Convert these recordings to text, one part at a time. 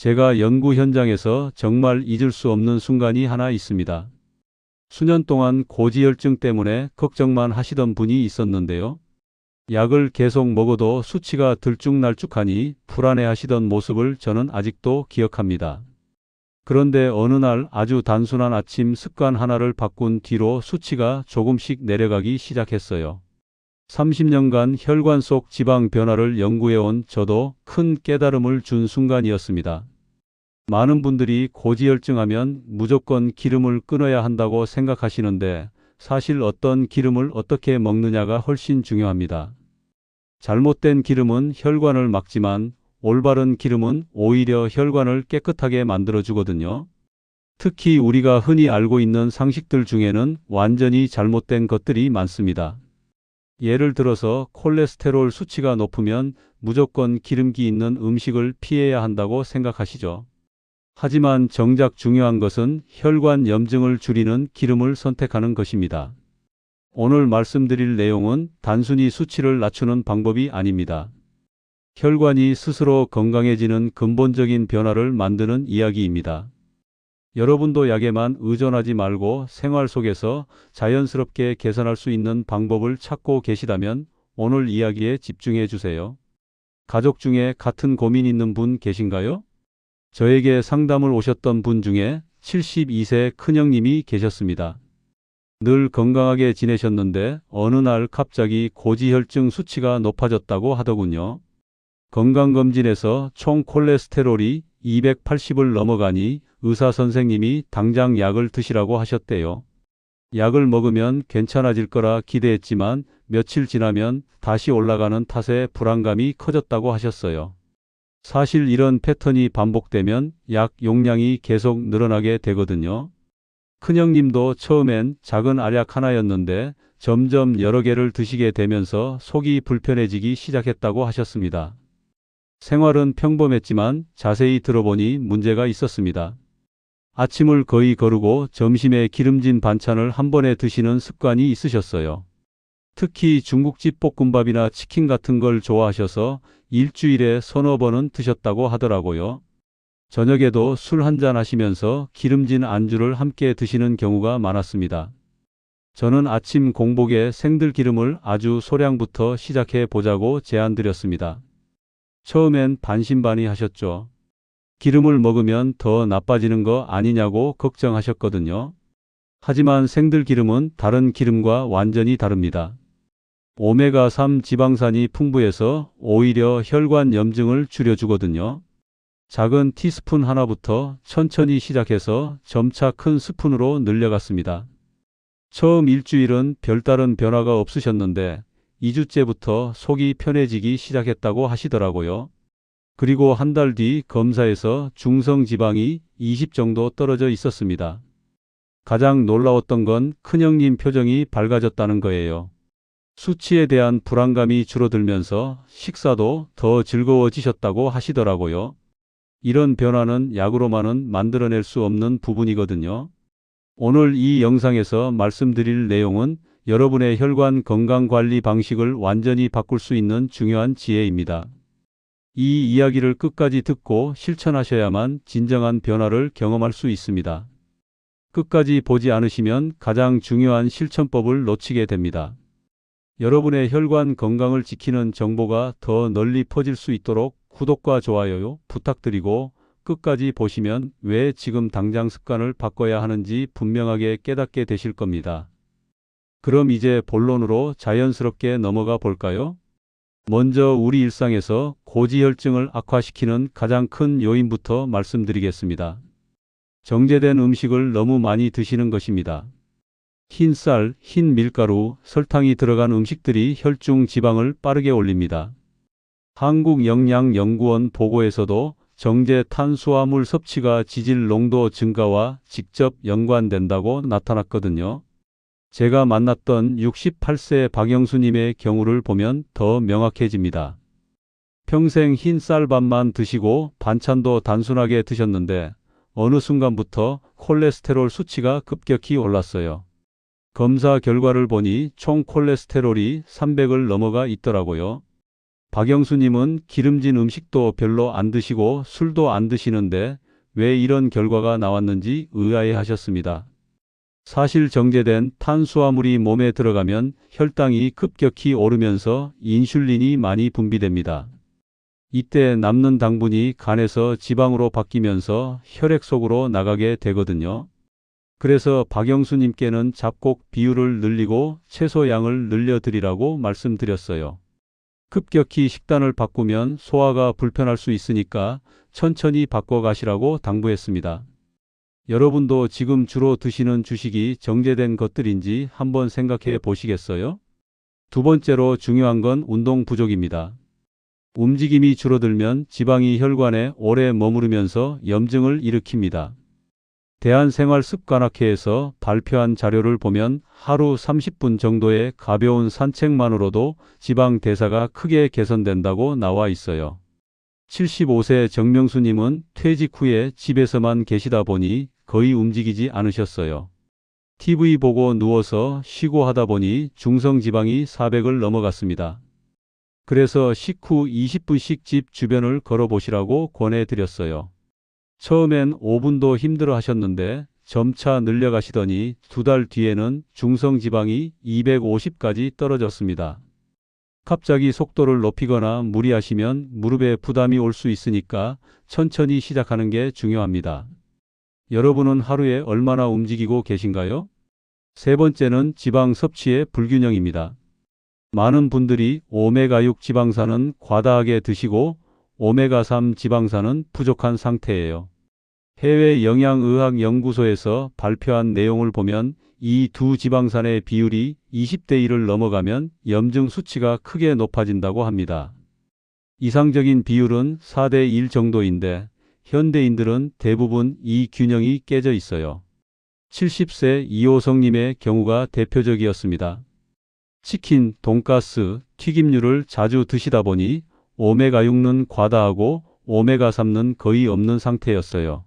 제가 연구 현장에서 정말 잊을 수 없는 순간이 하나 있습니다. 수년 동안 고지혈증 때문에 걱정만 하시던 분이 있었는데요. 약을 계속 먹어도 수치가 들쭉날쭉하니 불안해하시던 모습을 저는 아직도 기억합니다. 그런데 어느 날 아주 단순한 아침 습관 하나를 바꾼 뒤로 수치가 조금씩 내려가기 시작했어요. 30년간 혈관 속 지방 변화를 연구해온 저도 큰 깨달음을 준 순간이었습니다. 많은 분들이 고지혈증하면 무조건 기름을 끊어야 한다고 생각하시는데 사실 어떤 기름을 어떻게 먹느냐가 훨씬 중요합니다. 잘못된 기름은 혈관을 막지만 올바른 기름은 오히려 혈관을 깨끗하게 만들어주거든요. 특히 우리가 흔히 알고 있는 상식들 중에는 완전히 잘못된 것들이 많습니다. 예를 들어서 콜레스테롤 수치가 높으면 무조건 기름기 있는 음식을 피해야 한다고 생각하시죠. 하지만 정작 중요한 것은 혈관 염증을 줄이는 기름을 선택하는 것입니다. 오늘 말씀드릴 내용은 단순히 수치를 낮추는 방법이 아닙니다. 혈관이 스스로 건강해지는 근본적인 변화를 만드는 이야기입니다. 여러분도 약에만 의존하지 말고 생활 속에서 자연스럽게 개선할 수 있는 방법을 찾고 계시다면 오늘 이야기에 집중해 주세요. 가족 중에 같은 고민 있는 분 계신가요? 저에게 상담을 오셨던 분 중에 72세 큰형님이 계셨습니다. 늘 건강하게 지내셨는데 어느 날 갑자기 고지혈증 수치가 높아졌다고 하더군요. 건강검진에서 총 콜레스테롤이 280을 넘어가니 의사 선생님이 당장 약을 드시라고 하셨대요. 약을 먹으면 괜찮아질 거라 기대했지만 며칠 지나면 다시 올라가는 탓에 불안감이 커졌다고 하셨어요. 사실 이런 패턴이 반복되면 약 용량이 계속 늘어나게 되거든요. 큰형님도 처음엔 작은 알약 하나였는데 점점 여러 개를 드시게 되면서 속이 불편해지기 시작했다고 하셨습니다. 생활은 평범했지만 자세히 들어보니 문제가 있었습니다. 아침을 거의 거르고 점심에 기름진 반찬을 한 번에 드시는 습관이 있으셨어요. 특히 중국집 볶음밥이나 치킨 같은 걸 좋아하셔서 일주일에 서너 번은 드셨다고 하더라고요. 저녁에도 술 한잔 하시면서 기름진 안주를 함께 드시는 경우가 많았습니다. 저는 아침 공복에 생들기름을 아주 소량부터 시작해 보자고 제안드렸습니다. 처음엔 반신반의하셨죠. 기름을 먹으면 더 나빠지는 거 아니냐고 걱정하셨거든요. 하지만 생들기름은 다른 기름과 완전히 다릅니다. 오메가3 지방산이 풍부해서 오히려 혈관 염증을 줄여주거든요. 작은 티스푼 하나부터 천천히 시작해서 점차 큰 스푼으로 늘려갔습니다. 처음 일주일은 별다른 변화가 없으셨는데 2주째부터 속이 편해지기 시작했다고 하시더라고요. 그리고 한 달 뒤 검사에서 중성지방이 20 정도 떨어져 있었습니다. 가장 놀라웠던 건 큰형님 표정이 밝아졌다는 거예요. 수치에 대한 불안감이 줄어들면서 식사도 더 즐거워지셨다고 하시더라고요. 이런 변화는 약으로만은 만들어낼 수 없는 부분이거든요. 오늘 이 영상에서 말씀드릴 내용은 여러분의 혈관 건강관리 방식을 완전히 바꿀 수 있는 중요한 지혜입니다. 이 이야기를 끝까지 듣고 실천하셔야만 진정한 변화를 경험할 수 있습니다. 끝까지 보지 않으시면 가장 중요한 실천법을 놓치게 됩니다. 여러분의 혈관 건강을 지키는 정보가 더 널리 퍼질 수 있도록 구독과 좋아요 부탁드리고 끝까지 보시면 왜 지금 당장 습관을 바꿔야 하는지 분명하게 깨닫게 되실 겁니다. 그럼 이제 본론으로 자연스럽게 넘어가 볼까요? 먼저 우리 일상에서 고지혈증을 악화시키는 가장 큰 요인부터 말씀드리겠습니다. 정제된 음식을 너무 많이 드시는 것입니다. 흰 쌀, 흰 밀가루, 설탕이 들어간 음식들이 혈중 지방을 빠르게 올립니다. 한국영양연구원 보고에서도 정제 탄수화물 섭취가 지질 농도 증가와 직접 연관된다고 나타났거든요. 제가 만났던 68세 박영수님의 경우를 보면 더 명확해집니다. 평생 흰 쌀밥만 드시고 반찬도 단순하게 드셨는데 어느 순간부터 콜레스테롤 수치가 급격히 올랐어요. 검사 결과를 보니 총 콜레스테롤이 300을 넘어가 있더라고요. 박영수님은 기름진 음식도 별로 안 드시고 술도 안 드시는데 왜 이런 결과가 나왔는지 의아해하셨습니다. 사실 정제된 탄수화물이 몸에 들어가면 혈당이 급격히 오르면서 인슐린이 많이 분비됩니다. 이때 남는 당분이 간에서 지방으로 바뀌면서 혈액 속으로 나가게 되거든요. 그래서 박영수님께는 잡곡 비율을 늘리고 채소 양을 늘려드리라고 말씀드렸어요. 급격히 식단을 바꾸면 소화가 불편할 수 있으니까 천천히 바꿔가시라고 당부했습니다. 여러분도 지금 주로 드시는 주식이 정제된 것들인지 한번 생각해 보시겠어요? 두 번째로 중요한 건 운동 부족입니다. 움직임이 줄어들면 지방이 혈관에 오래 머무르면서 염증을 일으킵니다. 대한생활습관학회에서 발표한 자료를 보면 하루 30분 정도의 가벼운 산책만으로도 지방 대사가 크게 개선된다고 나와 있어요. 75세 정명수님은 퇴직 후에 집에서만 계시다 보니 거의 움직이지 않으셨어요. TV 보고 누워서 쉬고 하다 보니 중성지방이 400을 넘어갔습니다. 그래서 식후 20분씩 집 주변을 걸어보시라고 권해드렸어요. 처음엔 5분도 힘들어 하셨는데 점차 늘려가시더니 2달 뒤에는 중성지방이 250까지 떨어졌습니다. 갑자기 속도를 높이거나 무리하시면 무릎에 부담이 올 수 있으니까 천천히 시작하는 게 중요합니다. 여러분은 하루에 얼마나 움직이고 계신가요? 세 번째는 지방 섭취의 불균형입니다. 많은 분들이 오메가6 지방산은 과다하게 드시고 오메가3 지방산은 부족한 상태예요. 해외 영양의학 연구소에서 발표한 내용을 보면 이 두 지방산의 비율이 20대 1을 넘어가면 염증 수치가 크게 높아진다고 합니다. 이상적인 비율은 4대 1 정도인데 현대인들은 대부분 이 균형이 깨져 있어요. 70세 이호성님의 경우가 대표적이었습니다. 치킨, 돈가스, 튀김류를 자주 드시다 보니 오메가6는 과다하고 오메가3는 거의 없는 상태였어요.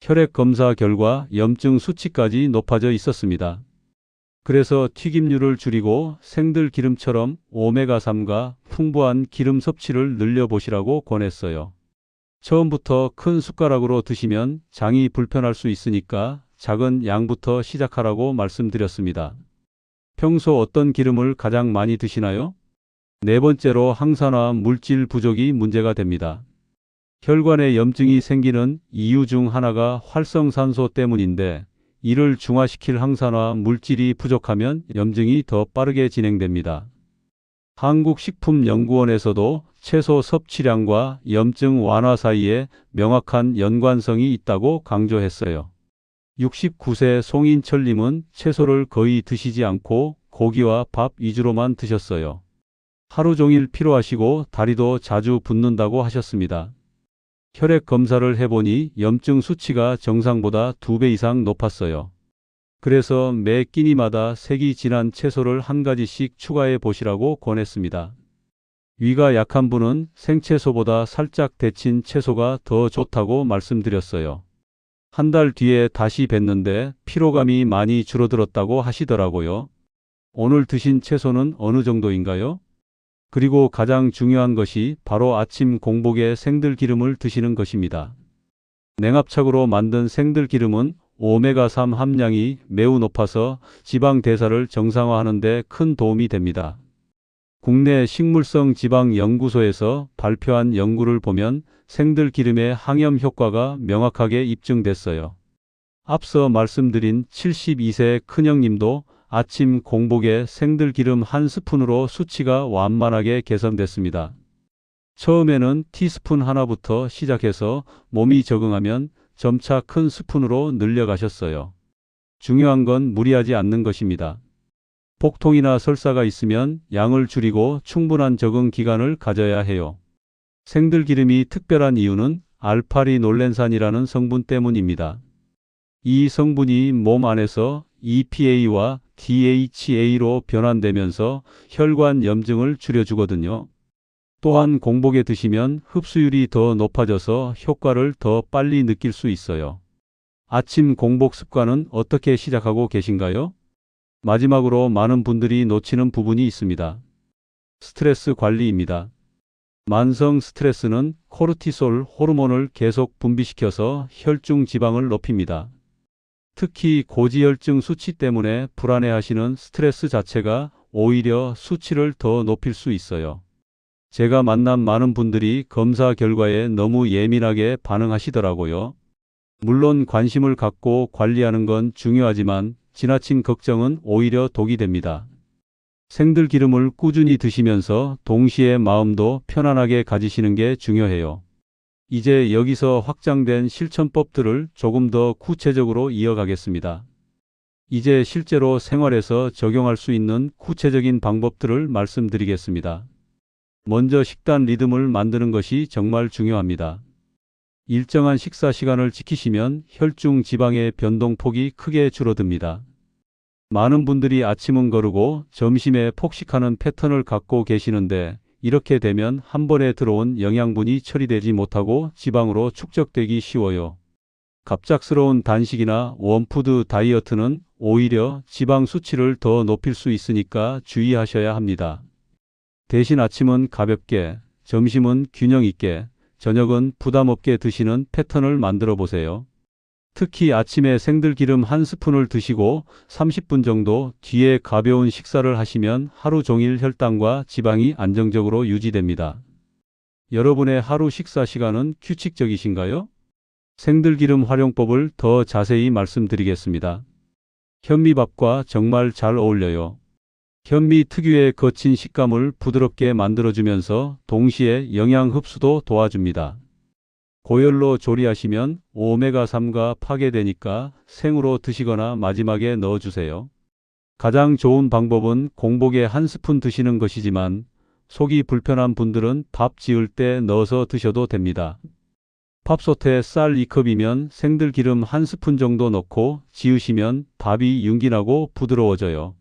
혈액 검사 결과 염증 수치까지 높아져 있었습니다. 그래서 튀김류를 줄이고 생들기름처럼 오메가3과 풍부한 기름 섭취를 늘려보시라고 권했어요. 처음부터 큰 숟가락으로 드시면 장이 불편할 수 있으니까 작은 양부터 시작하라고 말씀드렸습니다. 평소 어떤 기름을 가장 많이 드시나요? 네 번째로 항산화 물질 부족이 문제가 됩니다. 혈관에 염증이 생기는 이유 중 하나가 활성산소 때문인데 이를 중화시킬 항산화 물질이 부족하면 염증이 더 빠르게 진행됩니다. 한국식품연구원에서도 채소 섭취량과 염증 완화 사이에 명확한 연관성이 있다고 강조했어요. 69세 송인철님은 채소를 거의 드시지 않고 고기와 밥 위주로만 드셨어요. 하루 종일 피로하시고 다리도 자주 붓는다고 하셨습니다. 혈액 검사를 해보니 염증 수치가 정상보다 2배 이상 높았어요. 그래서 매 끼니마다 색이 진한 채소를 한 가지씩 추가해 보시라고 권했습니다. 위가 약한 분은 생채소보다 살짝 데친 채소가 더 좋다고 말씀드렸어요. 한 달 뒤에 다시 뵀는데 피로감이 많이 줄어들었다고 하시더라고요. 오늘 드신 채소는 어느 정도인가요? 그리고 가장 중요한 것이 바로 아침 공복에 생들기름을 드시는 것입니다. 냉압착으로 만든 생들기름은 오메가3 함량이 매우 높아서 지방 대사를 정상화하는 데 큰 도움이 됩니다. 국내 식물성 지방 연구소에서 발표한 연구를 보면 생들기름의 항염 효과가 명확하게 입증됐어요. 앞서 말씀드린 72세 큰형님도 아침 공복에 생들기름 한 스푼으로 수치가 완만하게 개선됐습니다. 처음에는 티스푼 하나부터 시작해서 몸이 적응하면 점차 큰 스푼으로 늘려가셨어요. 중요한 건 무리하지 않는 것입니다. 복통이나 설사가 있으면 양을 줄이고 충분한 적응 기간을 가져야 해요. 생들기름이 특별한 이유는 알파리놀렌산이라는 성분 때문입니다. 이 성분이 몸 안에서 EPA와 DHA로 변환되면서 혈관 염증을 줄여주거든요. 또한 공복에 드시면 흡수율이 더 높아져서 효과를 더 빨리 느낄 수 있어요. 아침 공복 습관은 어떻게 시작하고 계신가요? 마지막으로 많은 분들이 놓치는 부분이 있습니다. 스트레스 관리입니다. 만성 스트레스는 코르티솔 호르몬을 계속 분비시켜서 혈중 지방을 높입니다. 특히 고지혈증 수치 때문에 불안해하시는 스트레스 자체가 오히려 수치를 더 높일 수 있어요. 제가 만난 많은 분들이 검사 결과에 너무 예민하게 반응하시더라고요. 물론 관심을 갖고 관리하는 건 중요하지만 지나친 걱정은 오히려 독이 됩니다. 생들기름을 꾸준히 드시면서 동시에 마음도 편안하게 가지시는 게 중요해요. 이제 여기서 확장된 실천법들을 조금 더 구체적으로 이어가겠습니다. 이제 실제로 생활에서 적용할 수 있는 구체적인 방법들을 말씀드리겠습니다. 먼저 식단 리듬을 만드는 것이 정말 중요합니다. 일정한 식사 시간을 지키시면 혈중 지방의 변동폭이 크게 줄어듭니다. 많은 분들이 아침은 거르고 점심에 폭식하는 패턴을 갖고 계시는데 이렇게 되면 한 번에 들어온 영양분이 처리되지 못하고 지방으로 축적되기 쉬워요. 갑작스러운 단식이나 원푸드 다이어트는 오히려 지방 수치를 더 높일 수 있으니까 주의하셔야 합니다. 대신 아침은 가볍게, 점심은 균형 있게, 저녁은 부담 없게 드시는 패턴을 만들어 보세요. 특히 아침에 생들기름 한 스푼을 드시고 30분 정도 뒤에 가벼운 식사를 하시면 하루 종일 혈당과 지방이 안정적으로 유지됩니다. 여러분의 하루 식사 시간은 규칙적이신가요? 생들기름 활용법을 더 자세히 말씀드리겠습니다. 현미밥과 정말 잘 어울려요. 현미 특유의 거친 식감을 부드럽게 만들어주면서 동시에 영양 흡수도 도와줍니다. 고열로 조리하시면 오메가3가 파괴되니까 생으로 드시거나 마지막에 넣어주세요. 가장 좋은 방법은 공복에 한 스푼 드시는 것이지만 속이 불편한 분들은 밥 지을 때 넣어서 드셔도 됩니다. 밥솥에 쌀 2컵이면 생들기름 한 스푼 정도 넣고 지으시면 밥이 윤기나고 부드러워져요.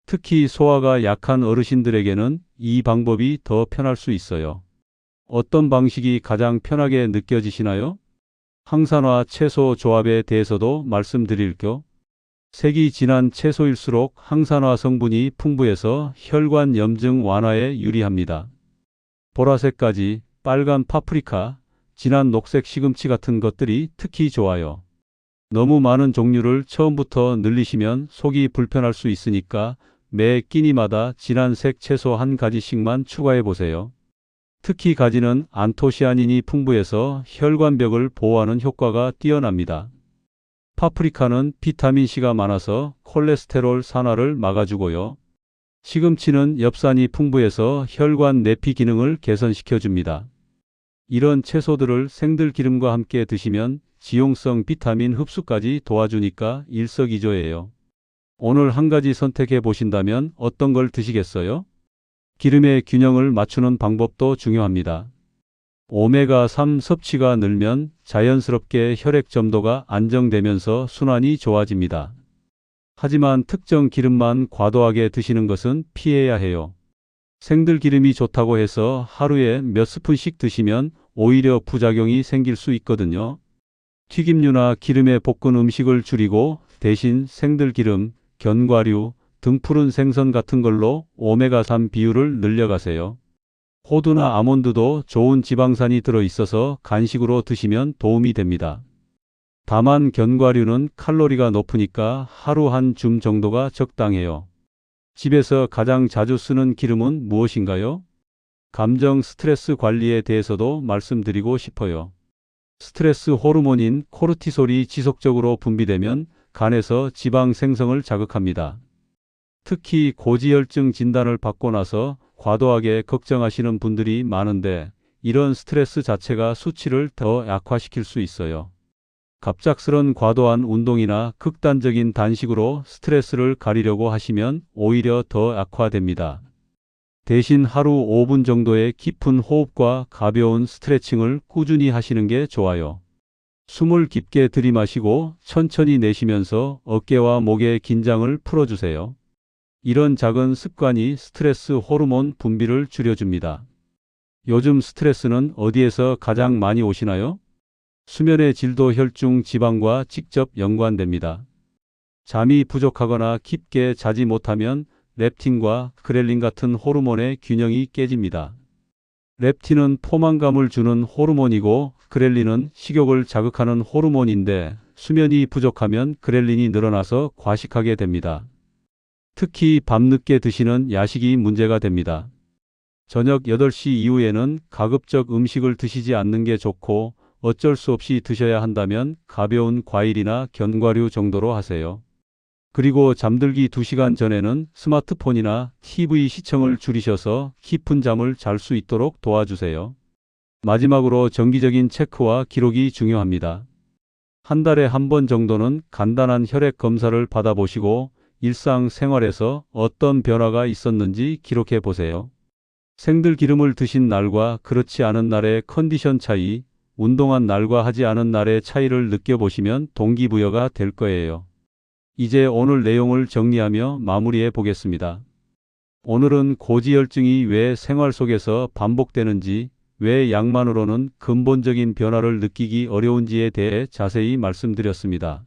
특히 소화가 약한 어르신들에게는 이 방법이 더 편할 수 있어요. 어떤 방식이 가장 편하게 느껴지시나요? 항산화 채소 조합에 대해서도 말씀드릴게요. 색이 진한 채소일수록 항산화 성분이 풍부해서 혈관 염증 완화에 유리합니다. 보라색까지 빨간 파프리카, 진한 녹색 시금치 같은 것들이 특히 좋아요. 너무 많은 종류를 처음부터 늘리시면 속이 불편할 수 있으니까 매 끼니마다 진한 색 채소 한 가지씩만 추가해 보세요. 특히 가지는 안토시아닌이 풍부해서 혈관벽을 보호하는 효과가 뛰어납니다. 파프리카는 비타민C가 많아서 콜레스테롤 산화를 막아주고요. 시금치는 엽산이 풍부해서 혈관 내피 기능을 개선시켜줍니다. 이런 채소들을 생들기름과 함께 드시면 지용성 비타민 흡수까지 도와주니까 일석이조예요. 오늘 한 가지 선택해 보신다면 어떤 걸 드시겠어요? 기름의 균형을 맞추는 방법도 중요합니다. 오메가3 섭취가 늘면 자연스럽게 혈액 점도가 안정되면서 순환이 좋아집니다. 하지만 특정 기름만 과도하게 드시는 것은 피해야 해요. 생들기름이 좋다고 해서 하루에 몇 스푼씩 드시면 오히려 부작용이 생길 수 있거든요. 튀김류나 기름에 볶은 음식을 줄이고 대신 생들기름, 견과류, 등푸른 생선 같은 걸로 오메가3 비율을 늘려가세요. 호두나 아몬드도 좋은 지방산이 들어있어서 간식으로 드시면 도움이 됩니다. 다만 견과류는 칼로리가 높으니까 하루 한 줌 정도가 적당해요. 집에서 가장 자주 쓰는 기름은 무엇인가요? 감정 스트레스 관리에 대해서도 말씀드리고 싶어요. 스트레스 호르몬인 코르티솔이 지속적으로 분비되면 간에서 지방 생성을 자극합니다. 특히 고지혈증 진단을 받고 나서 과도하게 걱정하시는 분들이 많은데 이런 스트레스 자체가 수치를 더 약화시킬 수 있어요. 갑작스런 과도한 운동이나 극단적인 단식으로 스트레스를 가리려고 하시면 오히려 더 악화됩니다. 대신 하루 5분 정도의 깊은 호흡과 가벼운 스트레칭을 꾸준히 하시는 게 좋아요. 숨을 깊게 들이마시고 천천히 내쉬면서 어깨와 목의 긴장을 풀어주세요. 이런 작은 습관이 스트레스 호르몬 분비를 줄여줍니다. 요즘 스트레스는 어디에서 가장 많이 오시나요? 수면의 질도 혈중 지방과 직접 연관됩니다. 잠이 부족하거나 깊게 자지 못하면 렙틴과 그렐린 같은 호르몬의 균형이 깨집니다. 렙틴은 포만감을 주는 호르몬이고 그렐린은 식욕을 자극하는 호르몬인데 수면이 부족하면 그렐린이 늘어나서 과식하게 됩니다. 특히 밤늦게 드시는 야식이 문제가 됩니다. 저녁 8시 이후에는 가급적 음식을 드시지 않는 게 좋고 어쩔 수 없이 드셔야 한다면 가벼운 과일이나 견과류 정도로 하세요. 그리고 잠들기 2시간 전에는 스마트폰이나 TV 시청을 줄이셔서 깊은 잠을 잘 수 있도록 도와주세요. 마지막으로 정기적인 체크와 기록이 중요합니다. 한 달에 한 번 정도는 간단한 혈액 검사를 받아보시고 일상생활에서 어떤 변화가 있었는지 기록해 보세요. 생들기름을 드신 날과 그렇지 않은 날의 컨디션 차이, 운동한 날과 하지 않은 날의 차이를 느껴보시면 동기부여가 될 거예요. 이제 오늘 내용을 정리하며 마무리해 보겠습니다. 오늘은 고지혈증이 왜 생활 속에서 반복되는지, 왜 약만으로는 근본적인 변화를 느끼기 어려운지에 대해 자세히 말씀드렸습니다.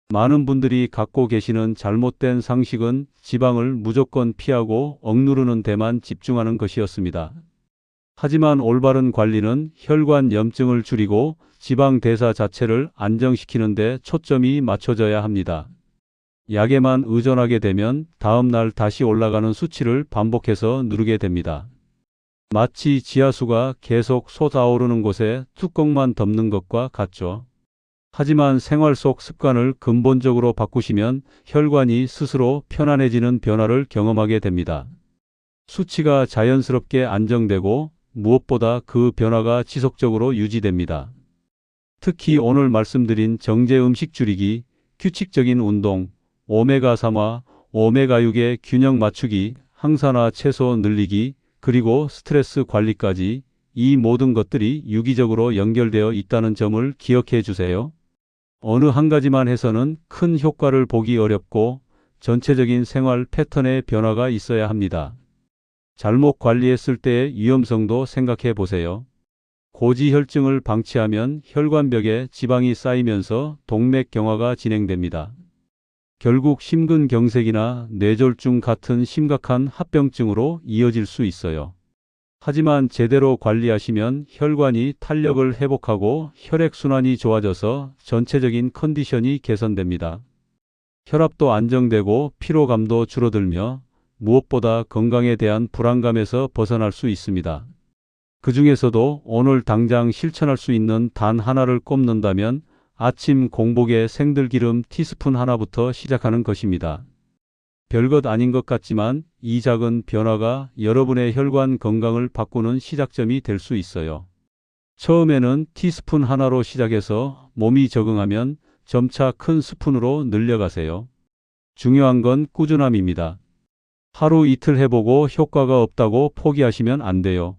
많은 분들이 갖고 계시는 잘못된 상식은 지방을 무조건 피하고 억누르는 데만 집중하는 것이었습니다. 하지만 올바른 관리는 혈관 염증을 줄이고 지방 대사 자체를 안정시키는 데 초점이 맞춰져야 합니다. 약에만 의존하게 되면 다음 날 다시 올라가는 수치를 반복해서 누르게 됩니다. 마치 지하수가 계속 솟아오르는 곳에 뚜껑만 덮는 것과 같죠. 하지만 생활 속 습관을 근본적으로 바꾸시면 혈관이 스스로 편안해지는 변화를 경험하게 됩니다. 수치가 자연스럽게 안정되고 무엇보다 그 변화가 지속적으로 유지됩니다. 특히 오늘 말씀드린 정제 음식 줄이기, 규칙적인 운동, 오메가3와 오메가6의 균형 맞추기, 항산화 채소 늘리기, 그리고 스트레스 관리까지 이 모든 것들이 유기적으로 연결되어 있다는 점을 기억해 주세요. 어느 한 가지만 해서는 큰 효과를 보기 어렵고 전체적인 생활 패턴의 변화가 있어야 합니다. 잘못 관리했을 때의 위험성도 생각해 보세요. 고지혈증을 방치하면 혈관벽에 지방이 쌓이면서 동맥경화가 진행됩니다. 결국 심근경색이나 뇌졸중 같은 심각한 합병증으로 이어질 수 있어요. 하지만 제대로 관리하시면 혈관이 탄력을 회복하고 혈액순환이 좋아져서 전체적인 컨디션이 개선됩니다. 혈압도 안정되고 피로감도 줄어들며 무엇보다 건강에 대한 불안감에서 벗어날 수 있습니다. 그 중에서도 오늘 당장 실천할 수 있는 단 하나를 꼽는다면 아침 공복에 생들기름 티스푼 하나부터 시작하는 것입니다. 별것 아닌 것 같지만 이 작은 변화가 여러분의 혈관 건강을 바꾸는 시작점이 될 수 있어요. 처음에는 티스푼 하나로 시작해서 몸이 적응하면 점차 큰 스푼으로 늘려가세요. 중요한 건 꾸준함입니다. 하루 이틀 해보고 효과가 없다고 포기하시면 안 돼요.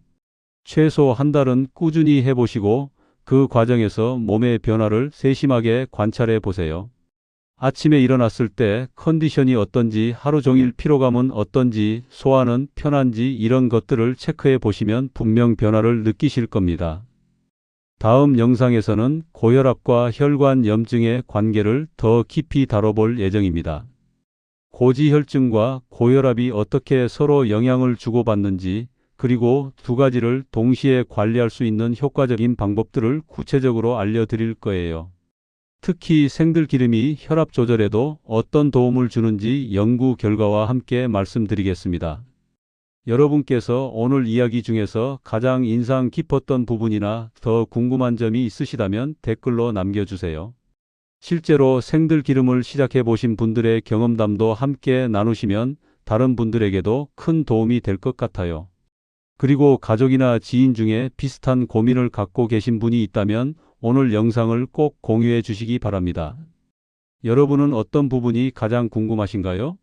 최소 한 달은 꾸준히 해보시고 그 과정에서 몸의 변화를 세심하게 관찰해 보세요. 아침에 일어났을 때 컨디션이 어떤지, 하루 종일 피로감은 어떤지, 소화는 편한지 이런 것들을 체크해 보시면 분명 변화를 느끼실 겁니다. 다음 영상에서는 고혈압과 혈관 염증의 관계를 더 깊이 다뤄볼 예정입니다. 고지혈증과 고혈압이 어떻게 서로 영향을 주고받는지, 그리고 두 가지를 동시에 관리할 수 있는 효과적인 방법들을 구체적으로 알려드릴 거예요. 특히 생들기름이 혈압 조절에도 어떤 도움을 주는지 연구 결과와 함께 말씀드리겠습니다. 여러분께서 오늘 이야기 중에서 가장 인상 깊었던 부분이나 더 궁금한 점이 있으시다면 댓글로 남겨주세요. 실제로 생들기름을 시작해 보신 분들의 경험담도 함께 나누시면 다른 분들에게도 큰 도움이 될 것 같아요. 그리고 가족이나 지인 중에 비슷한 고민을 갖고 계신 분이 있다면 오늘 영상을 꼭 공유해 주시기 바랍니다. 여러분은 어떤 부분이 가장 궁금하신가요?